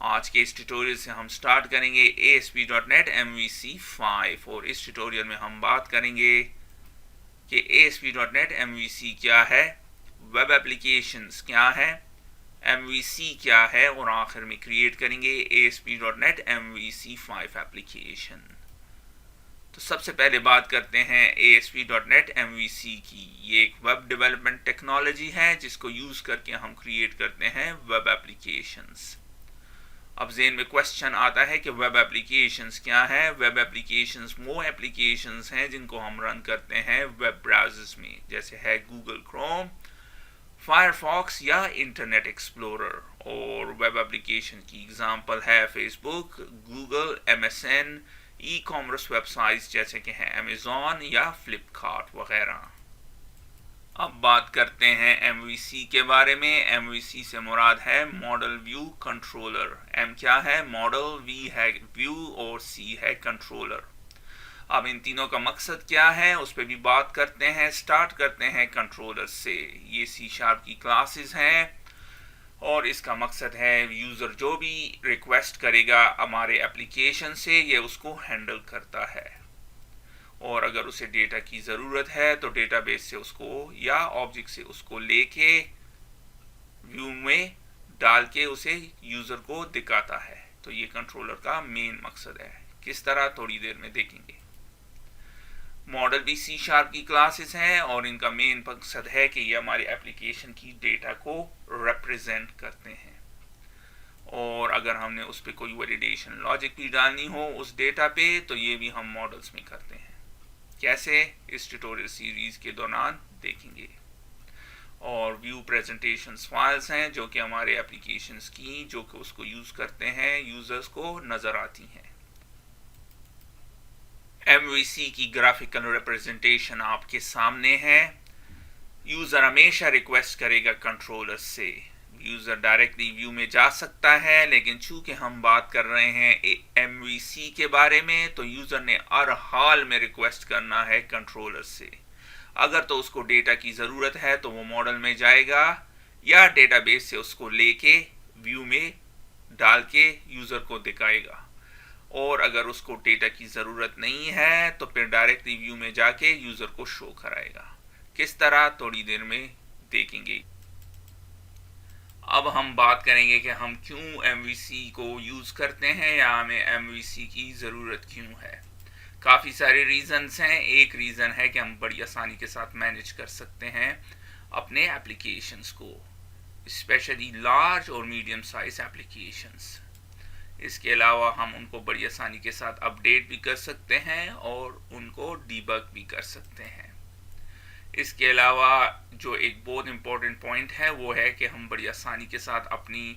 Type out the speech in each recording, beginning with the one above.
आज के इस ट्यूटोरियल से हम स्टार्ट करेंगे ASP.NET MVC 5 और इस ट्यूटोरियल में हम बात करेंगे कि ASP.NET MVC क्या है, वेब एप्लीकेशंस क्या है, MVC क्या है और आखिर में क्रिएट करेंगे ASP.NET MVC 5 एप्लीकेशन। तो सबसे पहले बात करते हैं ASP.NET MVC की। ये एक वेब डेवलपमेंट टेक्नोलॉजी है जिसको यूज करके हम क्रिएट करते हैं वेब एप्लीकेशंस। अब ज़हन में क्वेश्चन आता है कि वेब एप्लीकेशंस क्या है। वेब एप्लीकेशंस वो एप्लीकेशंस हैं जिनको हम रन करते हैं वेब ब्राउज़र्स में, जैसे है गूगल क्रोम, फायरफॉक्स या इंटरनेट एक्सप्लोरर। और वेब एप्लीकेशन की एग्जांपल है Facebook, Google, MSN, e commerce websites जैसे कि हैं अमेज़ॉन या फ्लिपकार्ट वगैरह। अब बात करते हैं MVC के बारे में। MVC से मुराद है मॉडल व्यू कंट्रोलर। M क्या है? मॉडल, V है व्यू और C है कंट्रोलर। अब इन तीनों का मकसद क्या है उस पर भी बात करते हैं। स्टार्ट करते हैं कंट्रोलर से। ये C# की क्लासेस हैं और इसका मकसद है यूज़र जो भी रिक्वेस्ट करेगा हमारे एप्लीकेशन से ये उसको हैंडल करता है, और अगर उसे डेटा की ज़रूरत है तो डेटाबेस से उसको या ऑब्जेक्ट से उसको लेके व्यू में डाल के उसे यूज़र को दिखाता है। तो ये कंट्रोलर का मेन मकसद है। किस तरह, थोड़ी देर में देखेंगे। मॉडल भी C# की क्लासेस हैं और इनका मेन मकसद है कि ये हमारी एप्लीकेशन की डेटा को रिप्रेजेंट करते हैं, और अगर हमने उस पर कोई वैलिडेशन लॉजिक भी डालनी हो उस डेटा पे तो ये भी हम मॉडल्स में करते हैं। कैसे, इस ट्यूटोरियल सीरीज के दौरान देखेंगे। और व्यू प्रेजेंटेशंस फाइल्स हैं जो कि हमारे एप्लीकेशंस की जो कि उसको यूज़ करते हैं यूज़र्स को नज़र आती हैं। MVC की ग्राफिकल रिप्रेजेंटेशन आपके सामने है। यूज़र हमेशा रिक्वेस्ट करेगा कंट्रोलर से। यूज़र डायरेक्टली व्यू में जा सकता है, लेकिन चूंकि हम बात कर रहे हैं MVC के बारे में तो यूज़र ने हर हाल में रिक्वेस्ट करना है कंट्रोलर से। अगर तो उसको डेटा की ज़रूरत है तो वो मॉडल में जाएगा या डेटाबेस से उसको लेके व्यू में डाल के यूज़र को दिखाएगा, और अगर उसको डेटा की ज़रूरत नहीं है तो फिर डायरेक्टली व्यू में जाके यूज़र को शो कराएगा। किस तरह, थोड़ी देर में देखेंगे। अब हम बात करेंगे कि हम क्यों MVC को यूज़ करते हैं या हमें MVC की ज़रूरत क्यों है। काफ़ी सारे रीज़न्स हैं। एक रीज़न है कि हम बड़ी आसानी के साथ मैनेज कर सकते हैं अपने एप्लीकेशंस को, स्पेशली लार्ज और मीडियम साइज एप्लीकेशंस। इसके अलावा हम उनको बड़ी आसानी के साथ अपडेट भी कर सकते हैं और उनको डीबग भी कर सकते हैं। इसके अलावा जो एक बहुत इम्पोर्टेंट पॉइंट है वो है कि हम बड़ी आसानी के साथ अपनी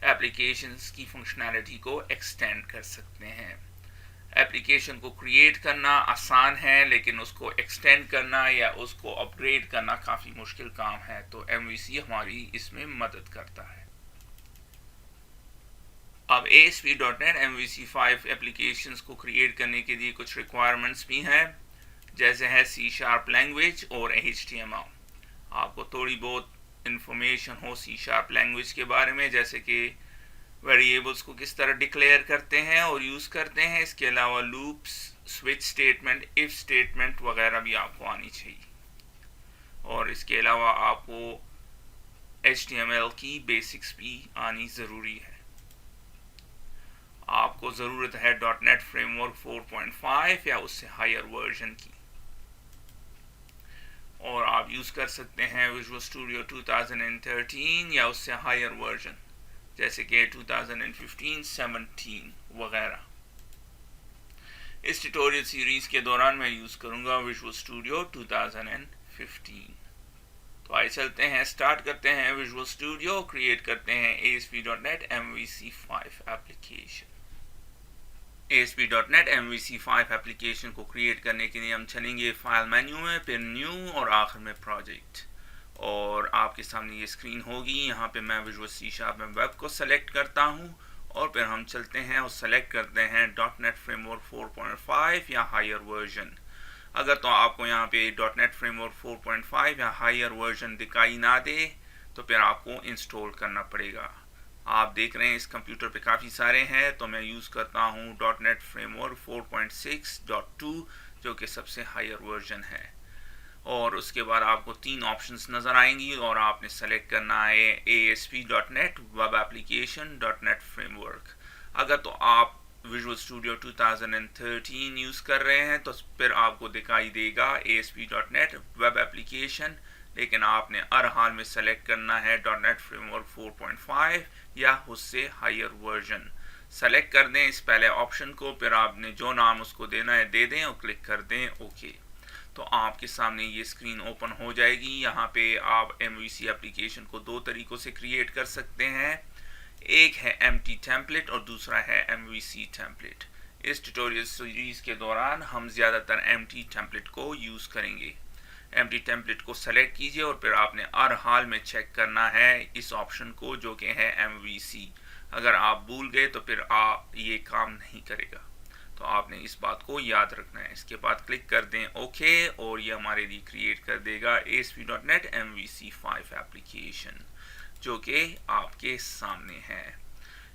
एप्लीकेशंस की फंक्शनैलिटी को एक्सटेंड कर सकते हैं। एप्लीकेशन को क्रिएट करना आसान है, लेकिन उसको एक्सटेंड करना या उसको अपग्रेड करना काफ़ी मुश्किल काम है। तो MVC हमारी इसमें मदद करता है। अब ASP.NET MVC 5 एप्लीकेशंस को क्रिएट करने के लिए कुछ रिक्वायरमेंट्स भी हैं, जैसे है C# लैंग्वेज और HTML। आपको थोड़ी बहुत इंफॉर्मेशन हो C# लैंग्वेज के बारे में, जैसे कि वेरिएबल्स को किस तरह डिक्लेयर करते हैं और यूज़ करते हैं। इसके अलावा loops, switch statement, if statement वगैरह भी आपको आनी चाहिए। और इसके अलावा आपको HTML की बेसिक्स भी आनी ज़रूरी है। आपको ज़रूरत है .NET फ्रेमवर्क 4.5 या उससे हायर वर्जन की, और आप यूज़ कर सकते हैं विजुअल स्टूडियो 2013 या उससे हायर वर्जन जैसे कि 2015, 17 वगैरह। इस ट्यूटोरियल सीरीज़ के दौरान मैं यूज़ करूँगा विजुअल स्टूडियो 2015। तो आइए चलते हैं, स्टार्ट करते हैं विजुअल स्टूडियो, क्रिएट करते हैं ASP.NET MVC 5 application. ASP.NET MVC 5 application को क्रिएट करने के लिए हम चलेंगे फाइल मेन्यू में, फिर न्यू और आखिर में प्रोजेक्ट, और आपके सामने ये स्क्रीन होगी। यहाँ पे मैं विजुअल C# में वेब को सेलेक्ट करता हूँ और फिर हम चलते हैं और सेलेक्ट करते हैं .NET फ्रेमवर्क 4.5 या हायर वर्जन। अगर तो आपको यहाँ पे .NET फ्रेमवर्क 4.5 या हायर वर्जन दिखाई ना दे तो फिर आपको इंस्टॉल करना पड़ेगा। आप देख रहे हैं इस कंप्यूटर पे काफ़ी सारे हैं, तो मैं यूज़ करता हूँ .NET Framework 4.6.2 जो कि सबसे हायर वर्जन है। और उसके बाद आपको 3 ऑप्शंस नज़र आएंगी और आपने सेलेक्ट करना है ASP.NET web application .NET Framework। अगर तो आप Visual Studio 2013 यूज़ कर रहे हैं तो फिर आपको दिखाई देगा ASP.NET वेब एप्लीकेशन, लेकिन आपने हर हाल में सेलेक्ट करना है .NET Framework 4.5 या उससे हायर वर्जन। सेलेक्ट कर दें इस पहले ऑप्शन को, फिर आपने जो नाम उसको देना है दे दें और क्लिक कर दें ओके। तो आपके सामने ये स्क्रीन ओपन हो जाएगी। यहाँ पे आप MVC एप्लीकेशन को 2 तरीक़ों से क्रिएट कर सकते हैं, एक है empty template और दूसरा है MVC template। इस ट्यूटोरियल सीरीज़ के दौरान हम ज़्यादातर empty template को यूज़ करेंगे। empty template को सेलेक्ट कीजिए और फिर आपने हर हाल में चेक करना है इस ऑप्शन को जो कि है MVC। अगर आप भूल गए तो फिर ये काम नहीं करेगा, तो आपने इस बात को याद रखना है। इसके बाद क्लिक कर दें ओके और ये हमारे लिए क्रिएट कर देगा ASP.NET MVC5 एप्लीकेशन जो कि आपके सामने है।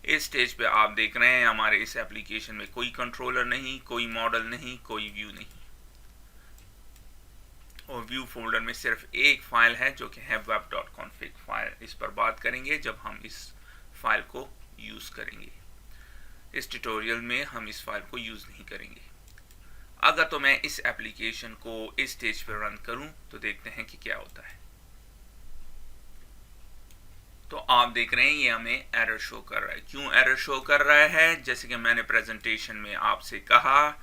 इस स्टेज पे आप देख रहे हैं हमारे इस एप्लीकेशन में कोई कंट्रोलर नहीं, कोई मॉडल नहीं, कोई व्यू नहीं, और व्यू फोल्डर में सिर्फ एक फाइल है जो कि है web.config फाइल। इस पर बात करेंगे जब हम इस फाइल को यूज़ करेंगे। इस ट्यूटोरियल में हम इस फाइल को यूज़ नहीं करेंगे। अगर तो मैं इस एप्लीकेशन को इस स्टेज पर रन करूं तो देखते हैं कि क्या होता है। तो आप देख रहे हैं ये हमें एरर शो कर रहा है। क्यों एरर शो कर रहा है? जैसे कि मैंने प्रेजेंटेशन में आपसे कहा,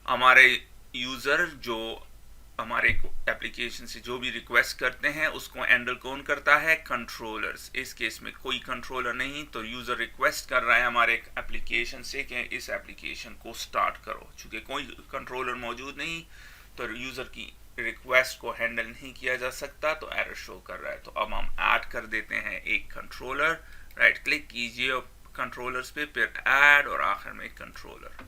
हमारे यूज़र जो हमारे एप्लीकेशन से जो भी रिक्वेस्ट करते हैं उसको हैंडल कौन करता है? कंट्रोलर्स। इस केस में कोई कंट्रोलर नहीं, तो यूज़र रिक्वेस्ट कर रहा है हमारे एप्लीकेशन से कि इस एप्लीकेशन को स्टार्ट करो। चूँकि कोई कंट्रोलर मौजूद नहीं तो यूज़र की रिक्वेस्ट को हैंडल नहीं किया जा सकता, तो एरर शो कर रहा है। तो अब हम ऐड कर देते हैं एक कंट्रोलर। राइट क्लिक कीजिए कंट्रोलर्स पे, फिर ऐड और आखिर में कंट्रोलर।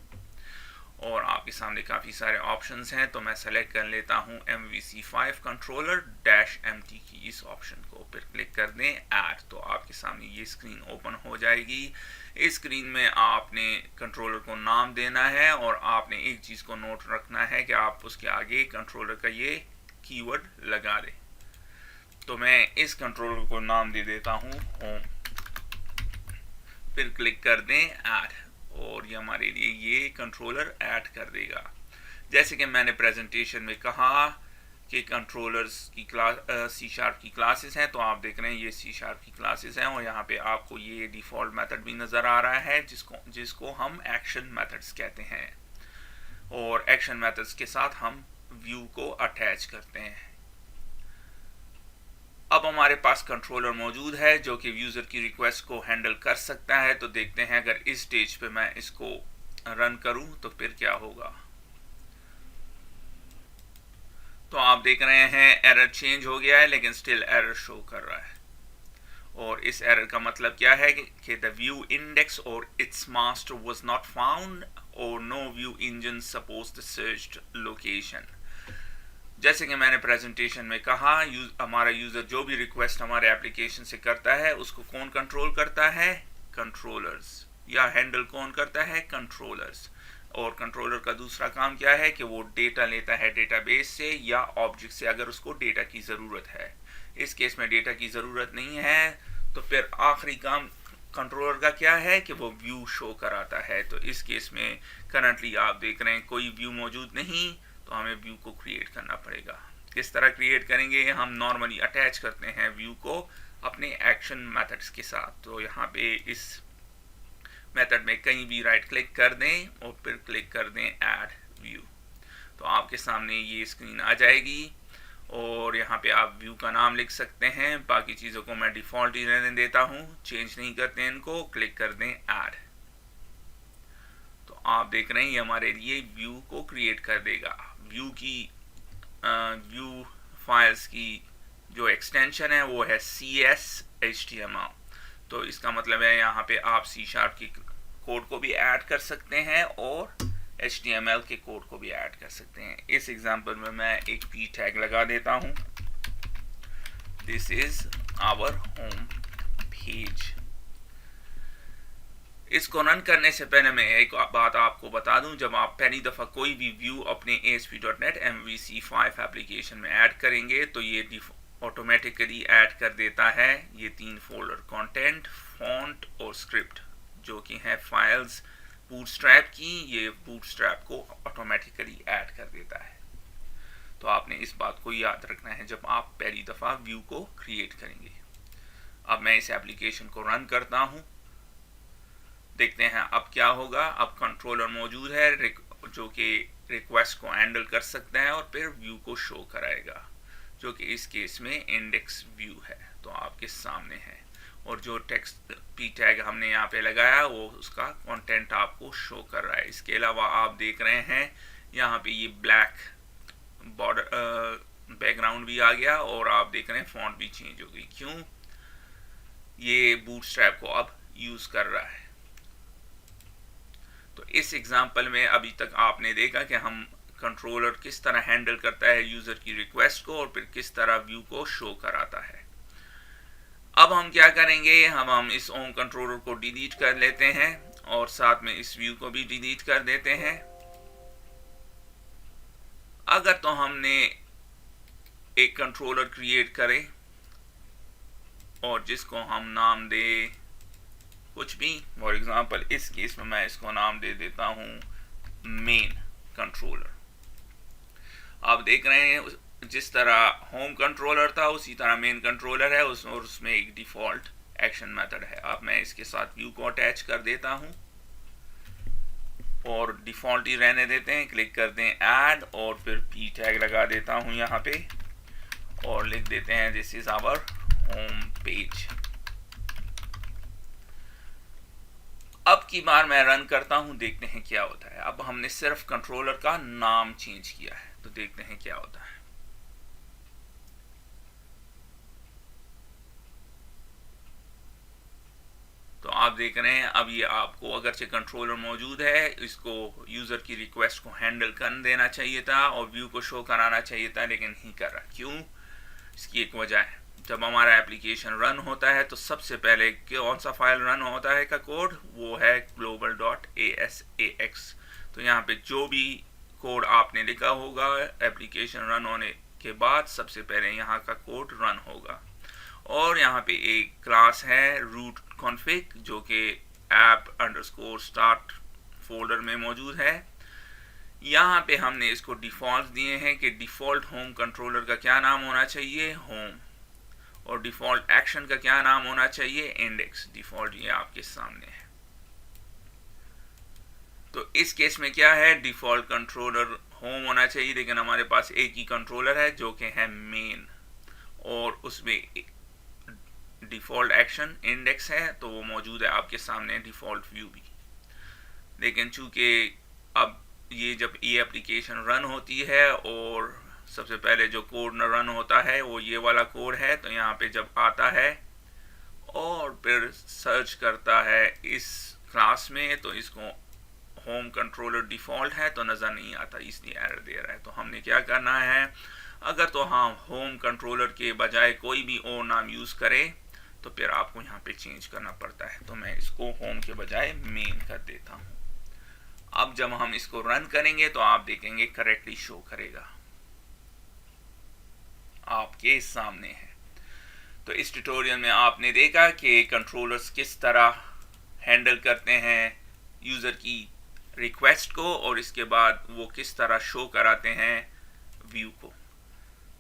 और आपके सामने काफ़ी सारे ऑप्शंस हैं, तो मैं सेलेक्ट कर लेता हूं MVC5 कंट्रोलर -MT की इस ऑप्शन को, फिर क्लिक कर दें ऐड। तो आपके सामने ये स्क्रीन ओपन हो जाएगी। इस स्क्रीन में आपने कंट्रोलर को नाम देना है और आपने एक चीज़ को नोट रखना है कि आप उसके आगे कंट्रोलर का ये कीवर्ड लगा दें। तो मैं इस कंट्रोलर को नाम दे देता हूँ होम, फिर क्लिक कर दें ऐड और ये हमारे लिए ये कंट्रोलर ऐड कर देगा। जैसे कि मैंने प्रेजेंटेशन में कहा कि कंट्रोलर्स की क्लास C# की क्लासेस हैं, तो आप देख रहे हैं ये C# की क्लासेस हैं और यहाँ पे आपको ये डिफ़ॉल्ट मेथड भी नज़र आ रहा है जिसको हम एक्शन मेथड्स कहते हैं, और एक्शन मेथड्स के साथ हम व्यू को अटैच करते हैं। अब हमारे पास कंट्रोलर मौजूद है जो कि यूज़र की रिक्वेस्ट को हैंडल कर सकता है। तो देखते हैं अगर इस स्टेज पे मैं इसको रन करूं तो फिर क्या होगा। तो आप देख रहे हैं एरर चेंज हो गया है, लेकिन स्टिल एरर शो कर रहा है। और इस एरर का मतलब क्या है कि द व्यू इंडेक्स और it's master was not found और no view engine suppose the searched location. जैसे कि मैंने प्रेजेंटेशन में कहा, हमारा यूज़र जो भी रिक्वेस्ट हमारे एप्लीकेशन से करता है उसको कौन कंट्रोल करता है? कंट्रोलर्स। या हैंडल कौन करता है? कंट्रोलर्स। और कंट्रोलर का दूसरा काम क्या है कि वो डेटा लेता है डेटाबेस से या ऑब्जेक्ट से अगर उसको डेटा की ज़रूरत है। इस केस में डेटा की ज़रूरत नहीं है, तो फिर आखिरी काम कंट्रोलर का क्या है कि वो व्यू शो कराता है। तो इस केस में करंटली आप देख रहे हैं कोई व्यू मौजूद नहीं, तो हमें व्यू को क्रिएट करना पड़ेगा। किस तरह क्रिएट करेंगे? हम नॉर्मली अटैच करते हैं व्यू को अपने एक्शन मेथड्स के साथ। तो यहाँ पे इस मेथड में कहीं भी राइट क्लिक कर दें और फिर क्लिक कर दें ऐड व्यू। तो आपके सामने ये स्क्रीन आ जाएगी और यहाँ पे आप व्यू का नाम लिख सकते हैं। बाकी चीज़ों को मैं डिफ़ॉल्ट ही रहने देता हूँ, चेंज नहीं करते इनको। क्लिक कर दें ऐड। तो आप देख रहे हैं ये हमारे लिए व्यू को क्रिएट कर देगा। व्यू फाइल्स की जो एक्सटेंशन है वो है CS/HTML। तो इसका मतलब है यहाँ पे आप C# की कोड को भी ऐड कर सकते हैं और HTML के कोड को भी ऐड कर सकते हैं। इस एग्जांपल में मैं एक p टैग लगा देता हूँ, this is our home page. इसको रन करने से पहले मैं एक बात आपको बता दूं, जब आप पहली दफ़ा कोई भी व्यू अपने ASP.NET MVC5 एप्लीकेशन में ऐड करेंगे तो ये ऑटोमेटिकली ऐड कर देता है ये 3 फोल्डर, कंटेंट, फॉन्ट और स्क्रिप्ट, जो कि हैं फाइल्स बूटस्ट्रैप की। ये बूटस्ट्रैप को ऑटोमेटिकली ऐड कर देता है। तो आपने इस बात को याद रखना है जब आप पहली दफ़ा व्यू को क्रिएट करेंगे। अब मैं इस एप्लीकेशन को रन करता हूँ, देखते हैं अब क्या होगा। अब कंट्रोलर मौजूद है जो कि रिक्वेस्ट को हैंडल कर सकता है और फिर व्यू को शो कराएगा, जो कि इस केस में इंडेक्स व्यू है, तो आपके सामने है। और जो टेक्स्ट पी टैग हमने यहाँ पे लगाया वो उसका कंटेंट आपको शो कर रहा है। इसके अलावा आप देख रहे हैं यहाँ पे ये ब्लैक बॉर्डर बैकग्राउंड भी आ गया और आप देख रहे हैं फॉन्ट भी चेंज हो गई। क्यों? ये बूटस्ट्रैप को अब यूज कर रहा है। तो इस एग्जांपल में अभी तक आपने देखा कि हम कंट्रोलर किस तरह हैंडल करता है यूजर की रिक्वेस्ट को और फिर किस तरह व्यू को शो कराता है। अब हम क्या करेंगे, हम इस होम कंट्रोलर को डिलीट कर लेते हैं और साथ में इस व्यू को भी डिलीट कर देते हैं। अगर तो हमने एक कंट्रोलर क्रिएट करें और जिसको हम नाम दे कुछ भी, फॉर एग्जांपल इस केस में मैं इसको नाम दे देता हूं मेन कंट्रोलर। आप देख रहे हैं जिस तरह होम कंट्रोलर था उसी तरह मेन कंट्रोलर है और उसमें एक डिफॉल्ट एक्शन मेथड है। अब मैं इसके साथ व्यू को अटैच कर देता हूं और डिफॉल्ट ही रहने देते हैं। क्लिक करते हैं ऐड और फिर पी टैग लगा देता हूं यहाँ पे और लिख देते हैं this is our home page. अब की बार मैं रन करता हूं, देखते हैं क्या होता है। अब हमने सिर्फ कंट्रोलर का नाम चेंज किया है, तो देखते हैं क्या होता है। तो आप देख रहे हैं अब ये आपको अगरचे कंट्रोलर मौजूद है, इसको यूजर की रिक्वेस्ट को हैंडल कर देना चाहिए था और व्यू को शो कराना चाहिए था, लेकिन नहीं कर रहा। क्यों? इसकी एक वजह है। जब हमारा एप्लीकेशन रन होता है तो सबसे पहले कौन सा फाइल रन होता है का कोड, वो है global.asax। तो यहाँ पे जो भी कोड आपने लिखा होगा एप्लीकेशन रन होने के बाद सबसे पहले यहाँ का कोड रन होगा। और यहाँ पे एक क्लास है रूट कॉन्फ़िग जो कि app_start फोल्डर में मौजूद है। यहाँ पे हमने इसको डिफॉल्ट दिए हैं कि डिफॉल्ट होम कंट्रोलर का क्या नाम होना चाहिए, होम, और डिफॉल्ट एक्शन का क्या नाम होना चाहिए, इंडेक्स। डिफॉल्ट ये आपके सामने है। तो इस केस में क्या है, डिफॉल्ट कंट्रोलर होम होना चाहिए, लेकिन हमारे पास एक ही कंट्रोलर है जो कि है मेन और उसमें डिफॉल्ट एक्शन इंडेक्स है, तो वो मौजूद है आपके सामने, डिफॉल्ट व्यू भी। लेकिन चूंकि अब ये जब ये एप्लीकेशन रन होती है और सबसे पहले जो कोड रन होता है वो ये वाला कोड है, तो यहाँ पे जब आता है और फिर सर्च करता है इस क्लास में तो इसको होम कंट्रोलर डिफॉल्ट है तो नज़र नहीं आता, इसलिए एरर दे रहा है। तो हमने क्या करना है, अगर तो हम होम कंट्रोलर के बजाय कोई भी और नाम यूज़ करें तो फिर आपको यहाँ पे चेंज करना पड़ता है। तो मैं इसको होम के बजाय मेन कर देता हूँ। अब जब हम इसको रन करेंगे तो आप देखेंगे करेक्टली शो करेगा, आपके सामने है। तो इस ट्यूटोरियल में आपने देखा कि कंट्रोलर्स किस तरह हैंडल करते हैं यूज़र की रिक्वेस्ट को और इसके बाद वो किस तरह शो कराते हैं व्यू को।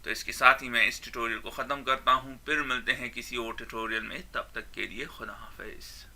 तो इसके साथ ही मैं इस ट्यूटोरियल को ख़त्म करता हूँ। फिर मिलते हैं किसी और ट्यूटोरियल में, तब तक के लिए खुदा हाफिज़।